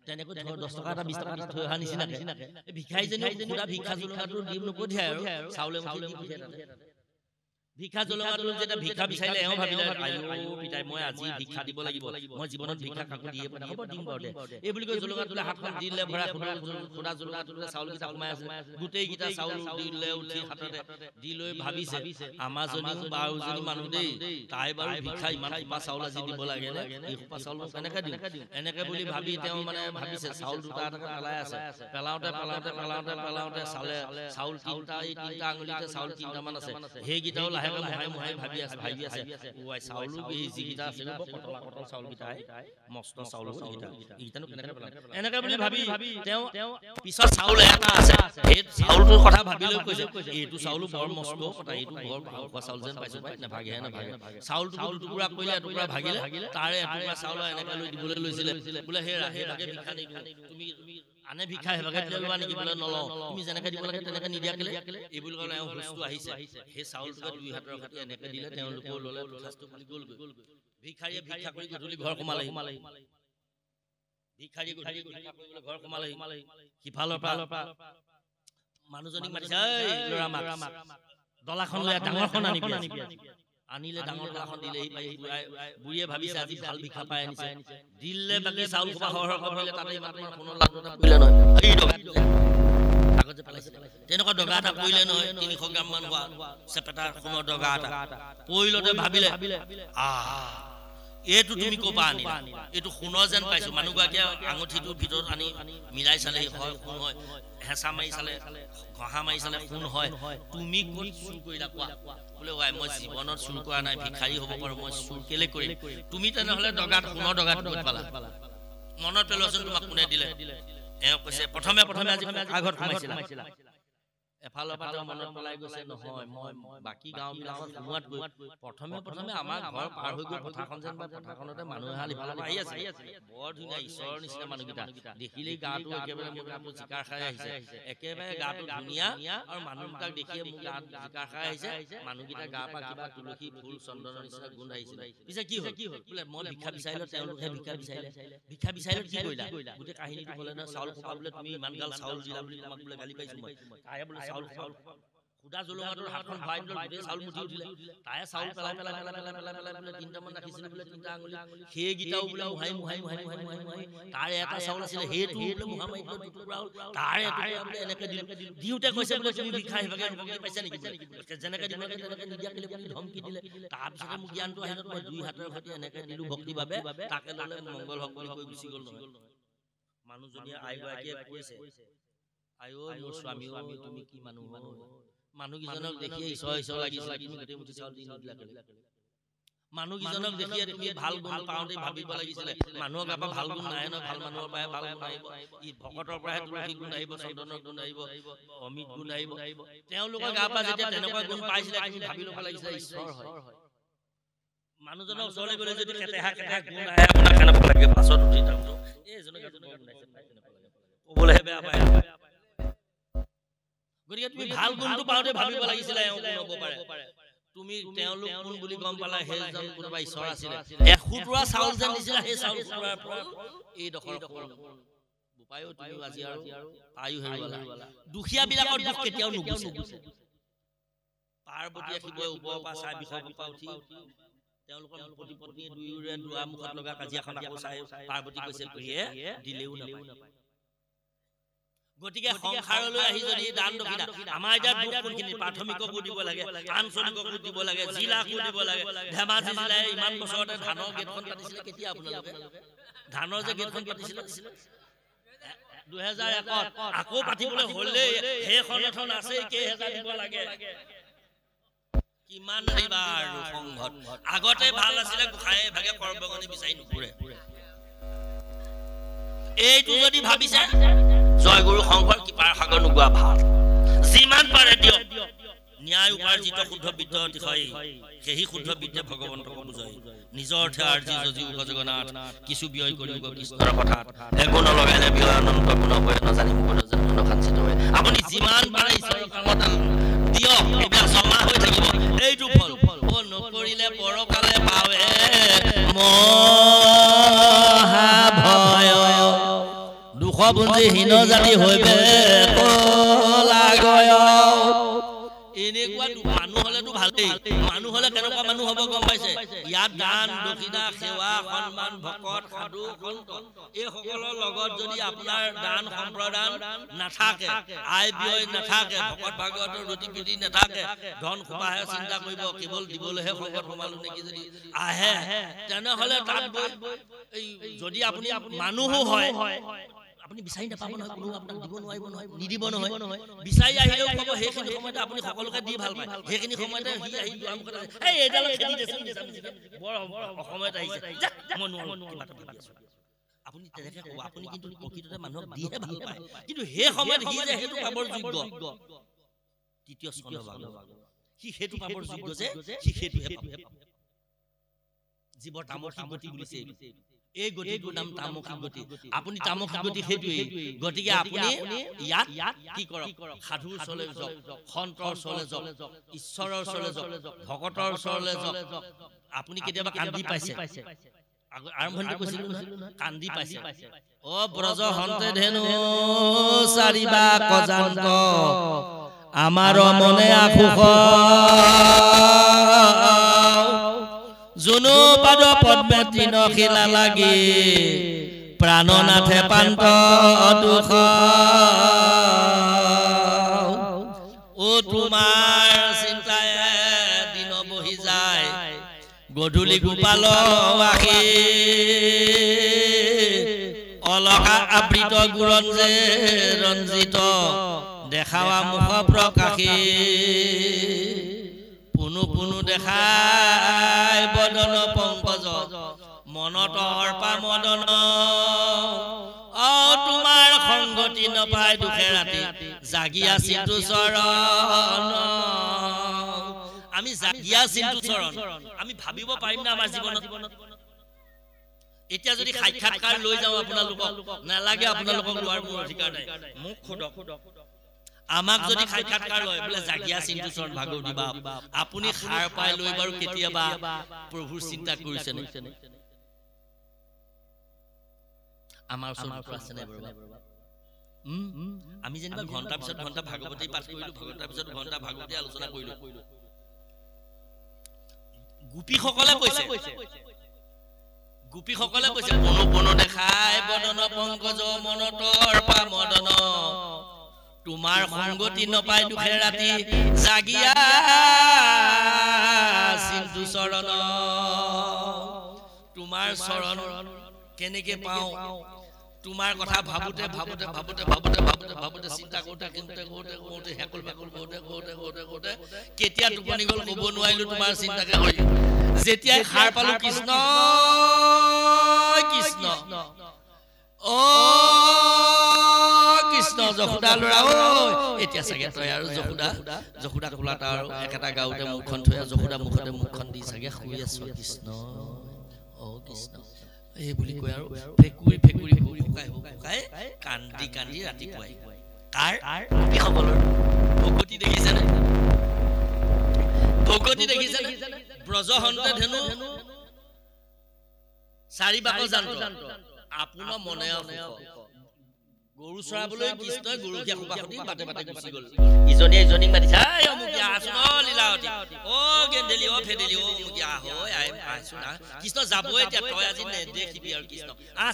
তেনেকৈ 10 টকা এটা 20 টকা এটা থৈ অহা নিচিনাকে ভিক্ষাৰীজনীও পুৰা ভিক্ষা জোলঙাটো দিম নপঠিয়াই আৰু চাউলে মুঠি দি পঠিয়াই তাতে ভিক্ষা জলঙাটো যেতিয়া ভিক্ষা বিচাৰিলে এওঁ ভাবিলে আয়ো পিতাই মই আজি ভিক্ষা দিব লাগিব মই জীৱনত ভিক্ষা কাকো দিয়ে পোৱা নাই হ'ব দিম বাৰু দে এই বুলি কৈ জলঙাটোলে হাতখন দিলে ভৰাই খুদা জলঙাটোলে চাউলকেইটা সোমাই আছে গোটেইকেইটা চাউল দিলে উঠি হাততে দি লৈ ভাবিছে আমাজনীও 12জনী মানুহ দেই তাই বাৰু ভিক্ষা ইমান সোপা চাউল আজি দিব লাগে নে এই সোপা চাউল কেনেকে দিম এনেকে বুলি ভাবি তেওঁ মানে ভাবিছে চাউল দুটা এটাকে পেলাই আছে পেলাওঁতে চাউল তিনিটা এই তিনিটা আঙুলিতে চাউল তিনিটামান আছে সেইকেইটাও লাহে লাহে ভাবি আছে ওই চাউলো যিকেইটা আছে কটলা কটল চাউল কেইটাই মস্ত চাউল এইকেইটানো কেনেকে পেলাম এনেকে বুলি ভাবি তেওঁ পিছত চাউল এটা আছে সেই চাউলটোৰ কথা ভাবিলেও কৈছে এইটো চাউলো বৰ মস্ত কথা এইটো বৰ ভাল চাউল যেন পাইছো নাভাগে চাউলটো দুটুকুৰা কৰিলে এটুকুৰা ভাগিলে তাৰে এটুকুৰা চাউল এনেকে লৈ দিবলৈ লৈছিলে বোলে সেই ৰাগে ভিক্ষা নিদিওঁ তুমি আনে ভিক্ষা হেভাগে দিলে লোৱা নেকি বোলে নলওঁ তুমি যেনেকে দিব লাগে তেনেকে নিদিয়া কেলে এই বুলি ক'লে বস্তু আহিছে সেই চাউলটো দুই হাতৰ সৈতে এনেকে দিলে তেওঁলোকেও ল'লে যথেষ্ট বুলি গ'লগৈ ভিক্ষাৰীয়ে ভিক্ষা কৰি গধূলি ঘৰ সোমালে ভিক্ষাৰীয়ে গধূলি ভিক্ষা কৰিবলৈ ঘৰ সোমালে সিফালৰ পৰা মানুহজনীক মাতিছে এই ল'ৰা মাক ডলাখন লৈ ডাঙৰখন আনিবি আনিলে ডাঙৰ ডলাখন দিলে বুঢ়ীয়ে ভাবিছে আজি ভাল ভিক্ষা পাই আনিছে দিলে বাকি চাউল খোপা সৰহ কৰিলে তাতে ইমান সোণৰ লাডু এটা পৰিলে নহয় এই ডগা আগত যে পেলাইছিলে তেনেকুৱা ডগা এটা পৰিলে নহয় 300 গ্ৰাম মান হোৱা চেপেটা সোণৰ ডগা এটা পৰিলতে ভাবিলে এইটো তুমি ক'বা আনিলা এইটো সোণৰ যেন পাইছো মানুহগৰাকীয়ে আঙুঠিটোৰ ভিতৰত আনি মিলাই চালে হয় সোণ হয় হেঁচা মাৰি চালে ঘঁহা মাৰি চালে সোণ হয় তুমি ক'ত চুৰ কৰিলা কোৱা বোলে ৱাই মই জীৱনত চুৰ কৰা নাই ভিক্ষাৰী হ'ব পাৰোঁ মই চুৰ কেলে কৰিম তুমি তেনেহ'লে ডগাত সোণৰ ডগাত ক'ত পালা মনত পেলোৱাচোন তোমাক কোনে দিলে এওঁ কৈছে প্ৰথমে আজি আগত সোমাইছিলা এফালৰ পৰা মনত পেলাই গৈছে নহয় মই বাকী গাঁওবিলাকত সোমোৱাত গৈ প্ৰথমে আমাৰ ঘৰ পাৰ হৈ গৈ পথাৰখন যেন বা পথাৰখনতে মানুহ এহাল ইফালৰ পৰা আহি আছে বৰ ধুনীয়া ঈশ্বৰৰ নিচিনা মানুহকেইটা দেখিলেই গাটো একেবাৰে মোৰ গাটো জিকাৰ খাই আহিছে একেবাৰে গাটো ধুনীয়া আৰু মানুহকেইটাক দেখিয়ে মোৰ গাত জিকাৰ খাই আহিছে মানুহকেইটা গা পৰা কিবা তুলসী ফুল চন্দনৰ নিচিনা গোন্ধ আহিছিলে পিছে কি হ'ল বোলে মই ভিক্ষা বিচাৰিলো তেওঁলোকে ভিক্ষা বিচাৰিলে কি কৰিলা গোটেই কাহিনীটো ক'লে নহয় চাউল খোপা বোলে তুমি ইমান গাল চাউল দিলা বুলি তোমাক বোলে গালি পাইছো মই তাই বোলে খুদা জলঙাটোৰ হাতখন ভৰাই দিলে গোটেই চাউল মুঠি উঠিলে তাই চাউল পেলাই বোলে 3টামান ৰাখিছিলে বোলে 3টা আঙুলি সেইকেইটাও বোলে মুহাই তাৰ এটা চাউল আছিলে সেইটো বোলে মুহা মাৰি দিলে টুকুৰা তাৰ এটুকুৰা বোলে এনেকে দিওঁতে কৈছে বোলে তুমি ভিক্ষা হেভাগে পাইছা নেকি যেনেকে দিব লাগে তেনেকে নিদিয়া কেলে বুলি ধমকি দিলে তাৰপিছতে মোৰ জ্ঞানটো আহিল মই 2 হাতৰ সৈতে এনেকে দিলো ভক্তিৰ বাবে তাকে ল'লে মংগল হওক বুলি কৈ গুচি গ'ল নহয় মানুহজনীয়ে আইগৰাকীয়ে কৈছে আইও মোৰ স্বামী তুমি কি মানুহ মানুহকেইজনক দেখিয়ে ঈশ্বৰ লাগিছিলে তুমি গোটেই মুঠি চাউল দি নিদিলা কেলে মানুহকেইজনক দেখিয়ে তুমি ভাল গুণ পাওঁতে ভাবিব লাগিছিলে মানুহৰ গাৰ পৰা ভাল গুণ নাহে ন ভাল মানুহৰ পৰাই ভাল গুণ আহিব ই ভকতৰ পৰাই তুলসী গুণ আহিব চন্দনৰ গুণ আহিব অমিত গুণ আহিব তেওঁলোকৰ গাৰ পৰা যেতিয়া তেনেকুৱা গুণ পাইছিলে তুমি ভাবি ল'ব লাগিছিলে ঈশ্বৰ হয় মানুহজনৰ ওচৰলৈ গ'লে যদি কেতেহা গুণ আহে আপোনাক কেনেকুৱা লাগে পাছত উঠি যাওঁতো এইজনৰ গাটো বৰ গুণ আহিছে ক'বলৈহে বেয়া পায় গতিকে তুমি ভাল গুণটো পাওঁতে ভাবিব লাগিছিলে এওঁ কোন হ'ব পাৰে তুমি তেওঁলোক কোন বুলি গম পালা সেইজন কোনোবা ঈশ্বৰ আছিলে এসুতুৰা চাউল যেন দিছিলা সেই চাউল খুতুৰাৰ ফল এই ডখৰ বোপায়ো তুমি আজি আৰু আয়ু হেৰুৱালা দুখীয়াবিলাকৰ দুখ কেতিয়াও নুগুছে পাৰ্বতীয়ে শিৱই ওপৰৰ পৰা চাই বিষৰ পৰা উঠি তেওঁলোকৰ পতি পত্নী দুয়োৰে দুৱা মুখত লগা কাজিয়াখন আকৌ চাই পাৰ্বতী কৈছে প্ৰিয়ে দিলেও নাপায় গতিকে সংসাৰলৈ আহি যদি দান দক্ষিণা আমাৰ এতিয়া দুখ কোনখিনি প্ৰাথমিককো দিব লাগে আঞ্চলিককো দিব লাগে জিলাকো দিব লাগে ধেমাজি জিলাই ইমান বছৰতে ধানৰ গেটখন পাতিছিলে কেতিয়া আপোনালোকে ধানৰ যে গেটখন পাতিছিলে 2001 আকৌ পাতিবলৈ হ'লে সেইখন এখন আছে কেইহাজাৰ দিব লাগে কিমান দিবা আৰু সংঘত আগতে ভাল আছিলে গোসাঁই ভাগে কৰবগনি বিচাৰি নুফুৰে এইটো যদি ভাবিছে জয়গুৰু শংকৰ কৃপাৰ সাগৰ নুগুৱা ভাল যিমান পাৰে দিয়ক ন্যায় উপাৰ্জিত শুদ্ধ বিদ্য অতিশয় সেই শুদ্ধ বিদ্যে ভগৱন্তক বুজাই নিজৰ অৰ্থে আৰ্জি যজি জগন্নাথ কিছু ব্যয় কৰিব কৃষ্ণৰ কথাত একো নলগাইলে ব্যয় অনন্ত গুণ হয় নজানিম মনোকাঞ্চিত হয় আপুনি যিমান পাৰে ঈশ্বৰৰ কামত দিয়ক এইবিলাক জমা হৈ থাকিব এইটো ফল ও নকৰিলে পৰকালে পাৱে মহা ভয় দুখ বুঞ্জি হীন জাতি হৈবে কলাগয় এনেকুৱা মানুহ হলেতো ভালেই মানুহ হলে কেনেকুৱা মানুহ হ'ব গম পাইছে ইয়াত দান দক্ষিণা সেৱা সন্মান ভকত সাধু সন্ত এই সকলৰ লগত যদি আপোনাৰ দান সম্প্ৰদান নাথাকে আয় ব্যয় নাথাকে ভকত ভাগৱতৰ ৰুটি পিটি নাথাকে ধন সোপাহে চিন্তা কৰিব কেৱল দিবলৈহে সংগত সোমালো নেকি যদি আহে তেনেহ'লে তাত গৈ যদি আপুনি মানুহো হয় আপুনি বিচাৰি নাপাব নহয়, কোনো আপোনাক দিব নোৱাৰিব নহয়, নিদিব নহয়। বিচাৰি আহিলেও ক'ব সেইখিনি সময়তে আপুনি সকলোকে দি ভাল পায়, সেইখিনি সময়তে সি আহি দুৱাৰমুখত আছে, এই এইডাল খেদি দেচোন, বৰ অসময়ত আহিছে, মই নোৱাৰোঁ, কিবা এটা ভাবি আছোঁ। আপুনি তেনেকৈ ক'ব, আপুনি কিন্তু প্ৰকৃততে মানুহক দিহে ভাল পায়, কিন্তু সেই সময়ত সি যে সেইটো পাবৰ যোগ্য, তৃতীয় স্কন্ধ ভাগ সি সেইটো পাবৰ যোগ্য যে সি সেইটোহে পাব। জীৱৰ তামসিক গতি বুলিছে এই গতিটোৰ নাম তামসিক গতি। আপুনি তামসিক গতি সেইটোৱেই। গতিকে আপুনি ইয়াত কি কৰক, সাধুৰ ওচৰলৈ যাওক, সন্তৰ ওচৰলৈ যাওক, ঈশ্বৰৰ ওচৰলৈ যাওক, ভকতৰ ওচৰলৈ যাওক। আপুনি কেতিয়াবা কান্দি পাইছে, আৰম্ভণিতে কৈছিলো নহয়, কান্দি পাইছে, অ ব্ৰজ হন্তে ধেনু চাৰিবা কজান্ত আমাৰ মনে আখুখ জুনু পাদ পদ্মে তৃণ শিলা লাগি প্ৰাণনাথে পান্ত দুখ। ও তোমাৰ চিন্তায় দিন বহি যায়, গধূলি গোপাল আহি অলকা আবৃত গুৰঞ্জে ৰঞ্জিত দেখাৱা মুখ প্ৰকাশী। পুনু পুনু দেখাই বদন পংকজ মনত অৰ্পা মদন। অ তোমাৰ সংগতি নপাই দুখে ৰাতি জাগি আছিলো চৰণ। আমি জাগি আছিলো চৰণ, আমি ভাবিব পাৰিম না আমাৰ জীৱনত? এতিয়া যদি সাক্ষাৎকাৰ লৈ যাওঁ আপোনালোকক, নালাগে আপোনালোকক লোৱাৰ মোৰ অধিকাৰ নাই, মোক সোধক। আমাক যদি সাক্ষাৎকাৰ লয় বোলে জাগিয়া চিন্তু চৰণ ভাগৱত দিবা, আপুনি সাৰ পাই লৈ বাৰু কেতিয়াবা প্ৰভুৰ চিন্তা কৰিছে নে? আমাৰ ওচৰত আছে নাই বাৰু? আমি যেনিবা ঘণ্টাৰ পিছত ঘণ্টা ভাগৱতী পাঠ কৰিলো, ঘণ্টাৰ পিছত ঘণ্টা ভাগৱতী আলোচনা কৰিলো। গোপীসকলে কৈছে, গোপীসকলে কৈছে পনু পনু দেখাই বদন পংকজ মনত অৰ্পা মদন। তোমাৰ সংগতি নপাই দুখে ৰাতি জাগিয়া চিন্তু চৰণ। তোমাৰ চৰণ কেনেকে পাওঁ? তোমাৰ কথা ভাবোতে ভাবোতে ভাবোতে ভাবোতে ভাবোতে ভাবোতে চিন্তা কৰোতে কৰোতে কৰোতে কৰোতে হেকল বেকল কৰোতে কৰোতে কৰোতে কৰোতে কেতিয়া টোপনি গ'ল ক'ব নোৱাৰিলো তোমাৰ চিন্তাকে কৰি। যেতিয়াই সাৰ পালো কৃষ্ণ কৃষ্ণ, অ কৃষ্ণ যশোদা ল'ৰা ঐ। এতিয়া চাগে তই আৰু যশোদা কোলাত আৰু একেটা গাঁৱতে মুখখন থৈ যশোদা মুখতে মুখখন দি চাগে শুই আছো, কৃষ্ণ অ কৃষ্ণ এই বুলি কয় আৰু ফেকুৰি ফেকুৰি শুকাই শুকাই কান্দি কান্দি ৰাতিপুৱাই। কাৰ? গোপীসকলৰ ভকতি দেখিছেনে? ভকতি দেখিছেনে? ব্ৰজহন্তে ধেনু চাৰিবাক জান্ত আপোনাৰ মনে গৰু চৰাবলৈ কৃষ্ণই গৰুকীয়া সোপাসতি বাটে বাটে গুচি গ'ল। ইজনীয়ে ইজনীক মাতিছে, অমুকীয়া আছোন লীলাৱতী, অ গেন্দেলি, অ ফেদেলি, অ অমুকীয়া হৈ আছো না। কৃষ্ণ যাবই এতিয়া, তই আজি নেদেখিবি আৰু কৃষ্ণ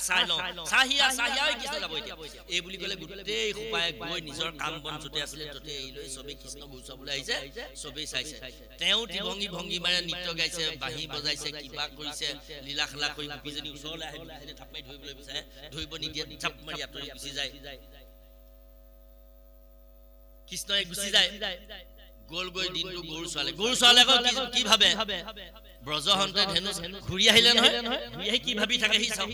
চাই লওঁ, চাহিয়া চাহিয়া কৃষ্ণ যাব এতিয়া। এই বুলি ক'লে গোটেই সোপাই গৈ নিজৰ কাম বন য'তে আছিলে ত'তে এৰি লৈ চবেই কৃষ্ণ গৰু চাবলৈ আহিছে, চবেই চাইছে। তেওঁ ত্ৰিভংগী ভংগী মাৰে, নৃত্য গাইছে, বাঁহী বজাইছে, কিবা কৰিছে, লীলা খেলা কৰি গোপীজনী ওচৰলৈ আহে, গোপীজনী থাপ মাৰি ধৰিবলৈ বিচাৰে, ধৰিব নিদিয়ে, থাপ মাৰি আঁতৰি গুচি যায়। কৃষ্ণই গুচি যায়, গ'ল গৈ দিনটো গৰু ছোৱালী। গৰু ছোৱালী আকৌ কি ভাবে? ব্ৰজহন্তে ধেনু ঘূৰি আহিলে নহয়, ঘূৰি আহি কি ভাবি থাকে সি চাওক।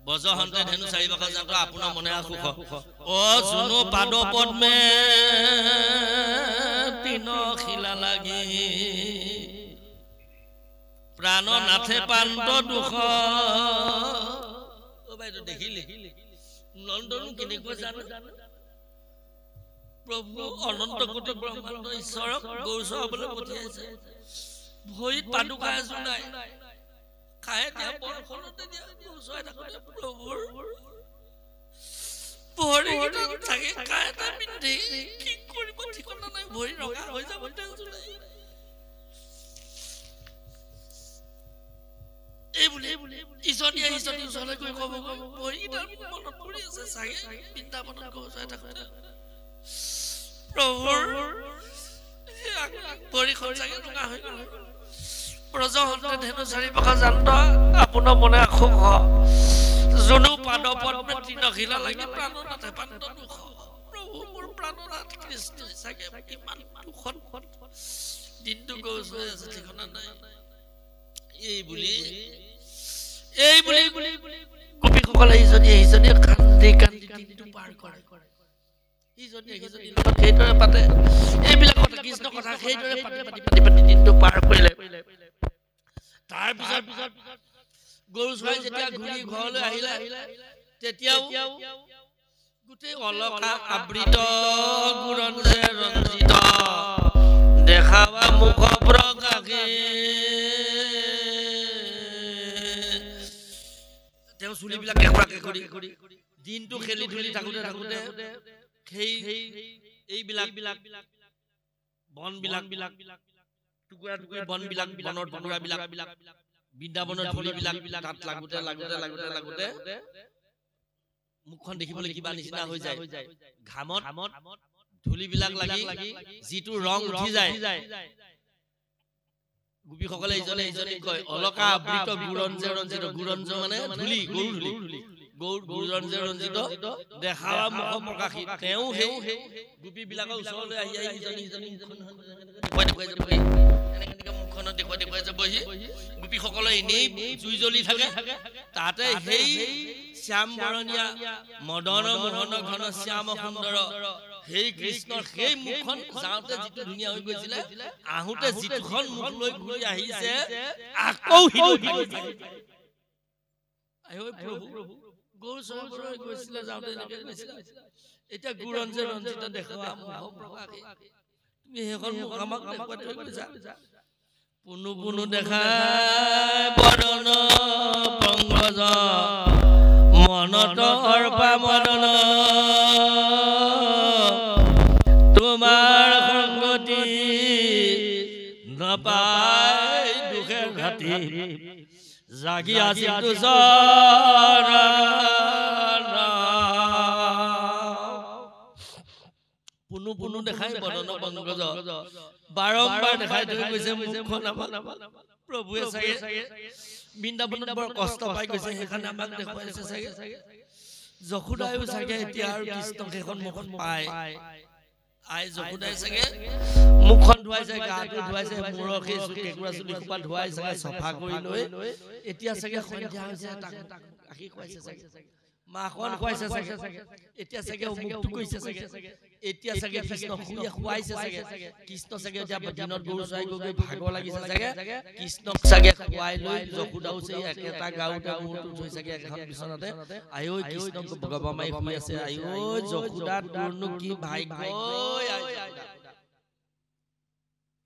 ব্ৰজহন্তে ধেনু চাৰিবাক জান্ত আপোনাৰ মনে আখুখ। অ জুনু পাদ পদ্মে তৃণ শিলা লাগি প্ৰাণ নাথে পান্ত দুখ। অ বাইদেউ দেখিলে নন্দনো কেনেকৈ জানো? প্ৰভু অনন্ত কোটি ব্ৰহ্মাণ্ড ঈশ্বৰক গৰু চৰাবলৈ পঠিয়াইছে। ভৰিত পাদুকা এযোৰ নাই, খাই দিয়া বৰষুণতে দিয়া গৰু চৰাই থাকোতে প্ৰভুৰ ভৰিকেইটা থাকে খাই এটা পিন্ধি কি কৰিব ঠিকনা নাই, ভৰি ৰঙা হৈ যাব টেনচন নাই। এই বুলি ইজনীয়ে ইজনীৰ ওচৰলৈ গৈ ক'ব, ভৰিকেইটা মনত পৰি আছে চাগে বৃন্দাবনত গৰু চৰাই থাকোতে প্ৰভুৰ ভৰিখন চাগে ৰঙা হৈ গ'ল। ব্ৰজহন্তে ধেনু চাৰিবাক জান্ত আপোনাৰ মনে আখুখ। জনো পাদপদ্মে তৃণশিলা লাগি প্ৰাণনাথে পাণ্ড দুখ প্ৰভু মোৰ প্ৰাণনাথ কৃষ্ণ চাগে কিমান দুখত দিনটো গৈ আছে ঠিকনা নাই এই বুলি গোপীসকলে ইজনী কান্দি কান্দি দিনটো পাৰ কৰে ইজনী সেইদৰে পাতে এইবিলাক কথা কৃষ্ণ কথা সেইদৰে পাতি দিনটো পাৰ কৰিলে তাৰপিছত গৰু চৰাই যেতিয়া ঘূৰি ঘৰলৈ আহিলে তেতিয়াও গোটেই অলকা আবৃত গুৰঞ্জে ৰঞ্জিত দেখাবা মুখ প্ৰকাশে তেওঁ চুলিবিলাক কেঁকুৰাকে কৰি দিনটো খেলি ধূলি থাকোতে সেই এইবিলাক বনবিলাক টুকুৰা টুকুৰি বনবিলাক বনৰ টুকুৰাবিলাক বৃন্দাবনৰ ধূলিবিলাক তাত লাগোতে মুখখন দেখিবলৈ কিবা নিচিনা হৈ যায় ঘামত ধূলিবিলাক লাগি যিটো ৰং উঠি যায় গোপীসকলে ইজনে কয় অলকা আবৃত গুৰঞ্জে ৰঞ্জিত গুৰঞ্জ মানে ধূলি গুৰঞ্জে ৰঞ্জিত দেখাৱা মুখ প্ৰকাশী তেওঁ সেই গোপীবিলাকৰ ওচৰলৈ আহি ইজনী মুখখনত দেখুৱাই যাবহি গোপীসকলে এনেই জুই জ্বলি থাকে তাতে সেই শ্যাম বৰণীয়া মদন মোহন ঘন শ্যাম সুন্দৰ সেই কৃষ্ণৰ সেই মুখখন যাওঁতে যিটো ধুনীয়া হৈ গৈছিলে আহোঁতে যিটোখন মুখ লৈ ঘূৰি আহিছে আকৌ গৰু চৰাবলৈ গৈছিলে যাওঁতে এনেকে গৈছিলে এতিয়া গুৰঞ্জে ৰঞ্জিত দেখুৱা মুখ প্ৰকাশী তুমি সেইখন মুখ আমাক দেখুৱাই থৈ গৈছা পুনু দেখাই বদন পংকজ মনত অৰ্পা মদন তোমাৰ সংগতি নাপাই দুখে ঘাটি জাগি আছিল পুনু দেখাই বদন পংকজ বাৰম্বাৰ দেখাই থৈ গৈছে মুখখন আমাক প্ৰভুৱে চাগে বৃন্দাবনত বৰ কষ্ট পাই গৈছে সেইকাৰণে আমাক দেখুৱাইছে চাগে যশোদায়ো চাগে এতিয়া আৰু কৃষ্ণক সেইখন মুখত পায় আই যশোদাই চাগে মুখখন ধুৱাইছে গাটো ধুৱাইছে মূৰৰ সেই কেঁকুৰা চুলি সোপা ধুৱাই চাগে চফা কৰি লৈ এতিয়া চাগে সন্ধিয়া হৈছে তাক আশী খুৱাইছে চাগে মাখন খুৱাইছে চাগে এতিয়া চাগে মুক্ত কৰিছে চাগে এতিয়া চাগে কৃষ্ণ খুৱাইছে চাগে কৃষ্ণ চাগে এতিয়া দিনত গৰু চৰাই গৈ ভাগৰ লাগিছে চাগে কৃষ্ণক চাগে খুৱাই লৈ যশোদাও চাগে একেটা গাঁৱতে মূৰটো থৈ চাগে এখন বিচনাতে আয়ৈ কৃষ্ণক বগা মাৰি শুই আছে আয়ৈ যশোদা তোৰনো কি ভাগ্য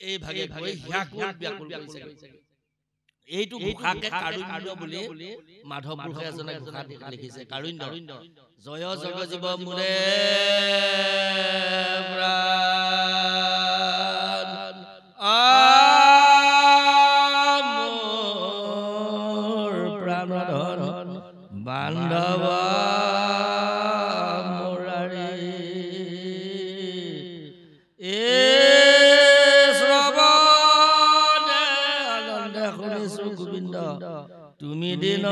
এই ভাগে গৈ ব্যাকুল কৰিছে এইটো ঘোষাকে কাৰুণ্য বুলি মাধৱ পুৰুষে এজনে ঘোষা লিখিছে কাৰুণ্য জয় জগ জীৱ মোৰে প্ৰাণধন বান্ধৱ তুমি দিন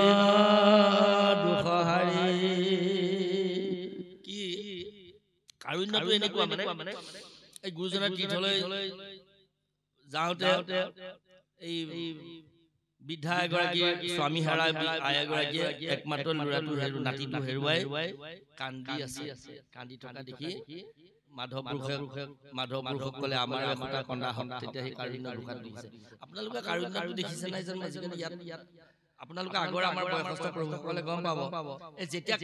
দুখহাৰী কি কাৰুণ্যটো এনেকুৱা মানে এই গুৰুজনাৰ তীৰ্থলৈ যাওঁতে এই বৃদ্ধা এগৰাকী স্বামী হেৰাই আই এগৰাকীয়ে একমাত্ৰ ল'ৰাটো নাতিটো হেৰুৱাই কান্দি আছে কান্দি থকা দেখি মাধৱ পুৰুষসকলে আমাৰ এটা কন্দা হওক তেতিয়া সেই কাৰুণ্য ঘোষাত দিছে আপোনালোকে কাৰুণ্যটো দেখিছে নাই যেন আজিকালি ইয়াত আপোনালোকে আগৰ আমাৰ বয়সস্থ প্ৰভুসকলে গম পাব এই যেতিয়া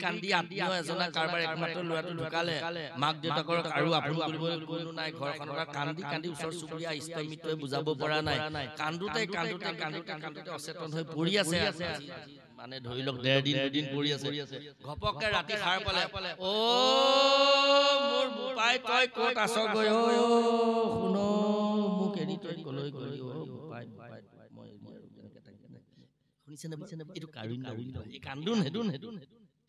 কান্দি আত্মীয় এজনা কাৰোবাৰ একমাত্ৰ ল'ৰাটো ঢুকালে মাক দেউতাকৰ আৰু আপোন কৰিবলৈ কোনো নাই ঘৰখনৰ কান্দি ওচৰ চুবুৰীয়া ইষ্ট মিত্ৰই বুজাব পৰা নাই কান্দোতে অচেতন হৈ পৰি আছে মানে ধৰি লওক 1.5 দিন 2 দিন পৰি আছে ঘপককে ৰাতি সাৰ পালে অ মোৰ বোপাই তই ক'ত আছ গৈ অ শুন মোক এৰি তই কলৈ গলি অ বোপাই মই শুনিছে না এইটো কাৰুণ্য এই কান্দুন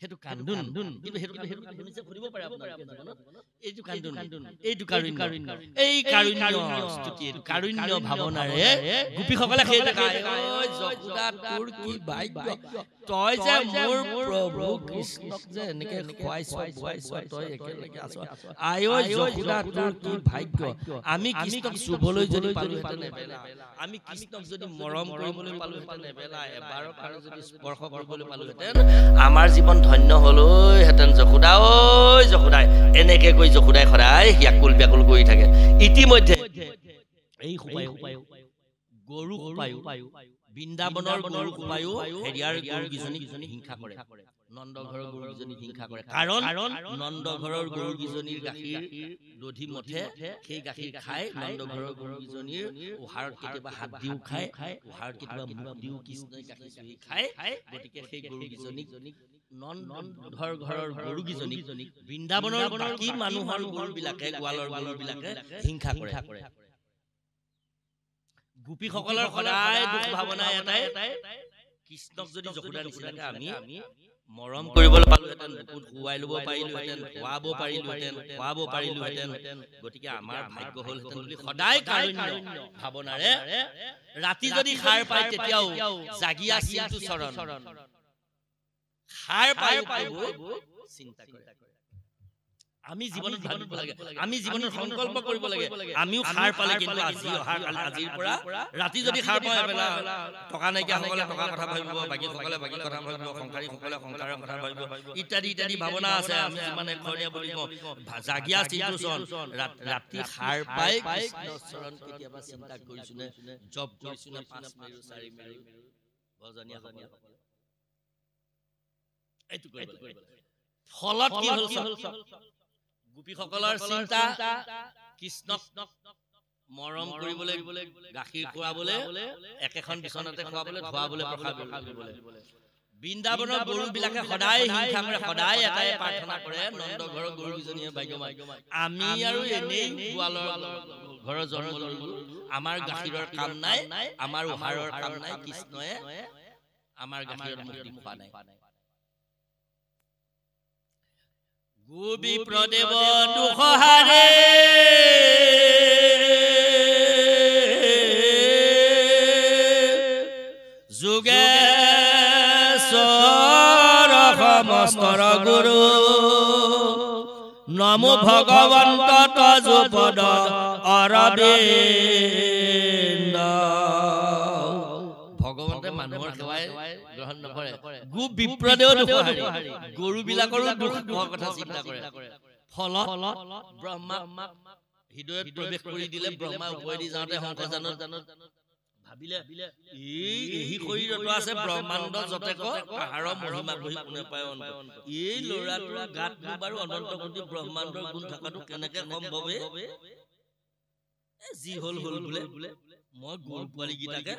হেতু কান্দুন কিন্তু হেতু শুনিছে ফুৰিব পাৰে আপোনালোকে জীৱনত এইটো কাৰুণ্য এই কাৰুণ্য স্তুতি এইটো কাৰুণ্য ভাৱনাৰে গোপীসকলে সেই গায় ঐ যশোদা তোৰ কি ভাগ্য তই যে মোৰ প্ৰভু কৃষ্ণক যে এনেকে খুৱাইছ বুৱাইছ তই একেলগে আছ আই ঐ যশোদা তোৰ কি ভাগ্য আমি কৃষ্ণক চুবলৈ যদি পালোহেঁতেন এবেলা আমি কৃষ্ণক যদি মৰম কৰিবলৈ পালোহেঁতেন এবেলা এবাৰৰ কাৰণে যদি স্পৰ্শ কৰিবলৈ পালোহেঁতেন আমাৰ জীৱন ধন্য হ'লহেঁতেন যশোদা ঐ যশোদাই এনেকে কৈ যশোদাই সদায় ইয়াকুল ব্যাকুল কৰি থাকে ইতিমধ্যে এই গৰু সোপায়ো বৃন্দাবনৰ গৰু সোপায়ো হেৰিয়াৰ গৰুকেইজনীক হিংসা কৰে নন্দ ঘৰৰ গৰুকেইজনীক হিংসা কৰে কাৰণ নন্দ ঘৰৰ গৰুকেইজনীৰ গাখীৰ দধি মঠে সেই গাখীৰ খাই নন্দ ঘৰৰ গৰুকেইজনীৰ উহাৰত কেতিয়াবা হাত দিও খায় উহাৰত কেতিয়াবা মুখ দিও কৃষ্ণই গাখীৰ চুহি খায় গতিকে সেই গৰুকেইজনীক নন্দৰ ঘৰৰ গৰুকেইজনীক বৃন্দাবনৰ বাকী মানুহৰ গৰুবিলাকে গোৱালৰ গৰুবিলাকে হিংসা কৰে গোপীসকলৰ সদায় দুখ ভাৱনা এটাই কৃষ্ণক যদি যশোদাৰ নিচিনাকে আমি মৰম কৰিবলৈ পালোহেঁতেন বুকুত শুৱাই ল'ব পাৰিলোহেঁতেন খুৱাব পাৰিলোহেঁতেন গতিকে আমাৰ ভাগ্য হ'লহেঁতেন বুলি সদায় কাৰুণ্য ভাৱনাৰে ৰাতি যদি সাৰ পায় তেতিয়াও জাগি আছিল চৰণ সাৰ পাই চিন্তা কৰে আমি জীৱনত ভাবিব লাগে আমি জীৱনত সংকল্প কৰিব লাগে আমিও সাৰ পালে কিন্তু আজিৰ পৰা ৰাতি যদি সাৰ পায় এবেলা টকা নাইকিয়া সকলে টকা কথা ভাবিব বাকী সকলে বাকী কথা ভাবিব সংসাৰী সকলে সংসাৰৰ কথা ভাবিব ইত্যাদি ইত্যাদি ভাৱনা আছে আমি মানে এখনীয়া বুলি কওঁ জাগিয়া চিন্তুচৰণ ৰাতি সাৰ পাই কৃষ্ণৰ চৰণ কেতিয়াবা চিন্তা কৰিছোনে জপ কৰিছোনে 5 মেৰু 4 মেৰু ভজনীয়া সকলে এইটো কৰিব ফলত কি হ'ল গোপীসকলৰ চিন্তা কৃষ্ণক মৰম কৰিবলৈ গাখীৰ খুৱাবলৈ একেখন বিছনাতে খুৱাবলৈ ধুৱাবলৈ প্ৰসাদ কৰিবলৈ বৃন্দাবনৰ গৰুবিলাকে সদায় হিংসা কৰে সদায় এটাই প্ৰাৰ্থনা কৰে নন্দ ঘৰৰ গৰুকেইজনীয়ে ভাগ্যৱান আমি আৰু এনেই গোৱালৰ ঘৰৰ জন্ম ললো আমাৰ গাখীৰৰ কাম নাই আমাৰ উহাৰৰ কাম নাই কৃষ্ণয়ে আমাৰ গাখীৰৰ মুক্তি খোৱা নাই গোপী প্ৰদেৱ দুখহাৰে যোগেশ্বৰ সমস্তৰ গুৰু নমো ভগৱন্ত তজুপদ অৰবিন্দ ভগৱন্তে মানুহৰ সেৱাই গ্ৰহণ নকৰে গোপ বিপ্ৰদেও দুখহাৰী গৰুবিলাকৰো দুখ কথা চিন্তা কৰে ফলত ব্ৰহ্মা হৃদয়ত প্ৰৱেশ কৰি দিলে ব্ৰহ্মা ওপৰেদি যাওঁতে শংকৰজানত ভাবিলে এই শৰীৰটো আছে ব্ৰহ্মাণ্ড যতেক পাহাৰৰ মহিমা বহি কোনে পায় এই ল'ৰাটোৰ গাত বাৰু অনন্ত কোটি ব্ৰহ্মাণ্ডৰ গুণ থকাটো কেনেকে সম্ভৱ যি হল হল বোলে মই গৰু পোৱালীকেইটাকে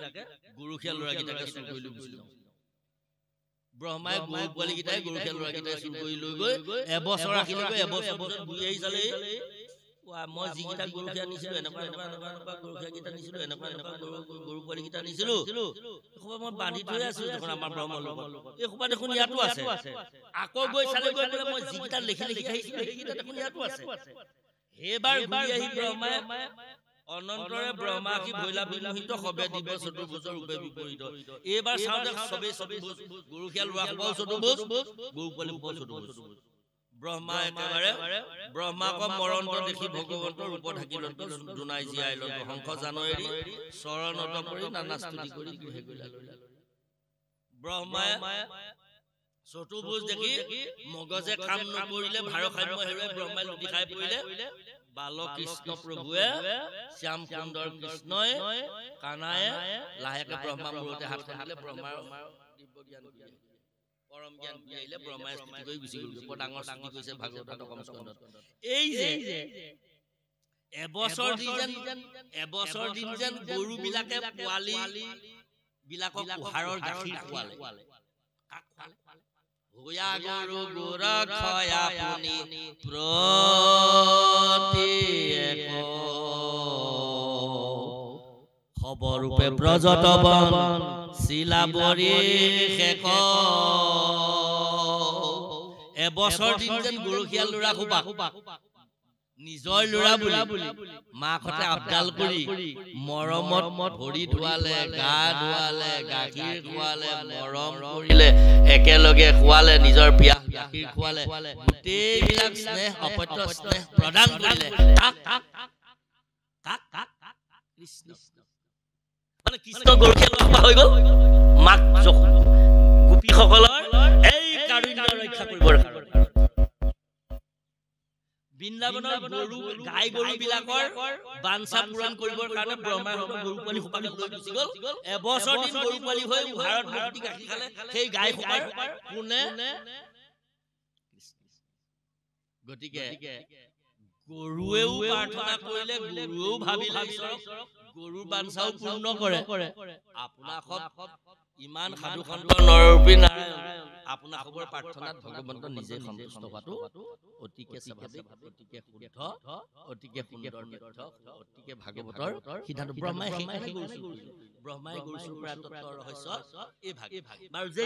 গৰুখীয়া ল'ৰাকেইটাকে চুৰ কৰি লৈ গুচি যাওঁ ব্ৰহ্মাই গৰু পোৱালীকেইটাই গৰুখীয়া ল'ৰাকেইটাই চুৰ কৰি লৈ গৈ এবছৰ ৰাখিলেগৈ এবছৰ ঘূৰি আহি চালে মই যিকেইটা গৰুখীয়া নিছিলো এনেকুৱা গৰুখীয়াকেইটা নিছিলো এনেকুৱা গৰু পোৱালীকেইটা নিছিলো এইসোপা মই বান্ধি থৈ আছো দেখোন আমাৰ ব্ৰহ্মৰ লগত এইসোপা দেখোন ইয়াতো আছে আকৌ গৈ চালে গৈ বোলে মই যিকেইটা লিখি আহিছিলো সেইকেইটা দেখোন ইয়াতো আছে সেইবাৰ ঘূৰি আহি ব্ৰহ্মাই অনন্তৰে ব্ৰহ্মাকী ভৈলা বিমোহিত সবে দিব চতুৰ্ভুজৰ ৰূপে বিপৰীত এইবাৰ চাওঁতে চবে গৰুখীয়া ল'ৰা সোপাও চতুৰ্ভুজ গৰু পোৱালী সোপাও চতুৰ্ভুজ ব্ৰহ্মা একেবাৰে ব্ৰহ্মাক মৰণত দেখি ভগৱন্তৰ ৰূপ ঢাকিলন্ত দুনাই জীয়াই লন্ত শংখ জানয়েৰি চৰণত কৰি নানা স্তুতি কৰি ব্ৰহ্মাই চতুৰ্ভুজ দেখি মগজে কাম নকৰিলে ভাৰসাম্য হেৰুৱাই ব্ৰহ্মাই লুটি খাই পৰিলে বালক কৃষ্ণ প্ৰভুৱে শ্যাম সুন্দৰ কৃষ্ণই কানায়ে লাহেকে ব্ৰহ্মা মূৰতে হাত খালে ব্ৰহ্মাৰ দিব্য জ্ঞান পৰম জ্ঞান আহিলে ব্ৰহ্মাই স্তুতি কৰি গুচি গ'ল বৰ ডাঙৰ স্তুতি কৰিছে ভাগৱত দশম স্কন্ধত এই যে এবছৰ দিন যেন গৰু বিলাকে পোৱালি বিলাকক উহাৰৰ গাখীৰ খোৱালে ভূয়া গৰু গোৰক্ষয়া পুনি প্ৰতীক খবৰূপে ব্ৰজতবন শিলাবৰী শেষ এবছৰ দিন যেন গৰুখীয়া ল'ৰা সোপা নিজৰ ল'ৰা বুলি মাকহঁতে আপডাল কৰি মৰমত ভৰি ধুৱালে, গা ধুৱালে, গাখীৰ খোৱালে, মৰম কৰিলে, একেলগে খোৱালে, নিজৰ বিয়া গাখীৰ খোৱালে, গোটেইবিলাক স্নেহ অপত্য স্নেহ প্ৰদান কৰিলে কৃষ্ণ। মানে কৃষ্ণ গৰখীয়া নোহোৱা হৈ গ'ল মাক গোপীসকলৰ এই কাৰুণ্য ৰক্ষা কৰিবৰ কাৰণে। বৃন্দাবনৰ গৰু গাই গৰু বিলাকৰ বাঞ্ছা পূৰণ কৰিবৰ কাৰণে ব্ৰহ্মাই গৰু পোৱালি সোপাকে লৈ গুচি গ'ল। এবছৰ দিন গৰু পোৱালি হৈ ভাৰত মুক্তি গাখীৰ খালে সেই গাই সোপাৰ কোনে। গতিকে গৰুৱেও প্ৰাৰ্থনা কৰিলে, গৰুৱেও ভাবিলে ঈশ্বৰক, গৰুৰ বাঞ্ছাও পূৰ্ণ কৰে। আপোনাসৱ ইমান সাধু সন্ত নৰৰূপী নাৰায়ণ, আপোনাসৱৰ প্ৰাৰ্থনাত ভগৱন্ত নিজে সন্তুষ্ট হোৱাটো অতিকে স্বাভাৱিক, অতিকে শুদ্ধ, অতিকে সুন্দৰ তথ্য, অতিকে ভাগৱতৰ সিদ্ধান্ত। ব্ৰহ্মাই সেইকাৰণে ব্ৰহ্মাই গৰুচুৰ পৰা তত্ত্ব ৰহস্য এই ভাগ বাৰু যে